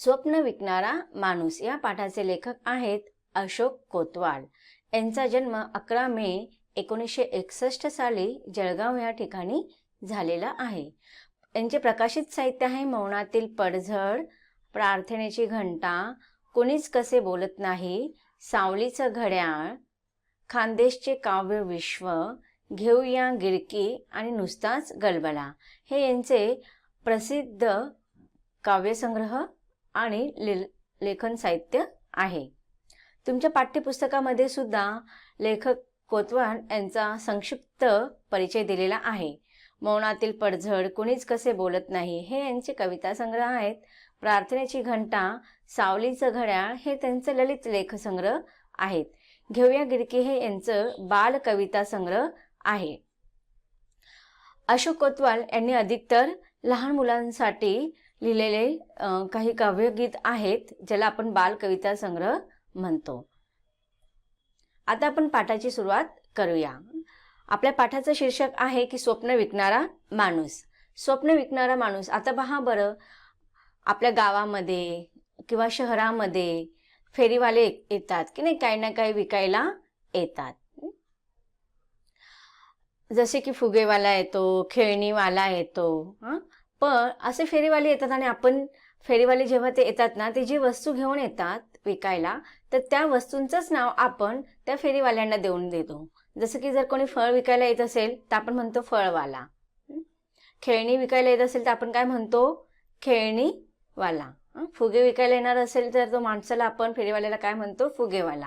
स्वप्न विकणारा माणूस या पाठाचे लेखक आहेत अशोक कोतवाल। यांचा जन्म 11 मे 1961 साली जळगाव या ठिकाणी झालेला आहे। यांचे प्रकाशित साहित्य आहे मौनातील पडझड, प्रार्थनेची घंटा, कोणीच कसे बोलत नाही, सावलीचं घड्याळ, खानदेशचे काव्य विश्व, घेऊया गिरकी आणि नुसताच गलबला हे यांचे प्रसिद्ध काव्यसंग्रह आणि लेखन साहित्य आहे। तुमच्या पाठ्यपुस्तकामध्ये सुद्धा लेखक कोतवाल यांचा संक्षिप्त परिचय दिलेला आहे। मौनातील पडझड, कोणीच कसे बोलत नाही हे यांचे कविता संग्रह आहेत। प्रार्थनेची घंटा, सावलीचं घड्याळ हे त्यांचे ललित लेखसंग्रह आहेत। घेऊया गिरकी हे यांचं बाल कविता संग्रह आहे। अशोक कोतवाल यांनी अधिकतर लहान मुलांसाठी लिहिलेले काही काव्यगीत आहेत, ज्याला आपण बाल कविता संग्रह म्हणतो। आता आपण पाठाची सुरुवात करूया। आपल्या पाठाचं शीर्षक आहे की स्वप्न विकणारा माणूस। स्वप्न विकणारा माणूस। आता पहा बरं, आपल्या गावामध्ये किंवा शहरामध्ये फेरीवाले येतात की नाही, काही ना काही विकायला येतात। जसे की फुगेवाला येतो, खेळणीवाला येतो, पण असे फेरीवाले येतात आणि आपण फेरीवाले जेव्हा ते येतात ना, ते जी वस्तू घेऊन येतात विकायला, तर त्या वस्तूंचंच नाव आपण त्या फेरीवाल्यांना देऊन देतो। जसं की जर कोणी फळ विकायला येत असेल तर आपण म्हणतो फळवाला, खेळणी विकायला येत असेल तर आपण काय म्हणतो, खेळणीवाला, फुगे विकायला येणार असेल तर तो माणसाला आपण फेरीवाल्याला काय म्हणतो, फुगेवाला।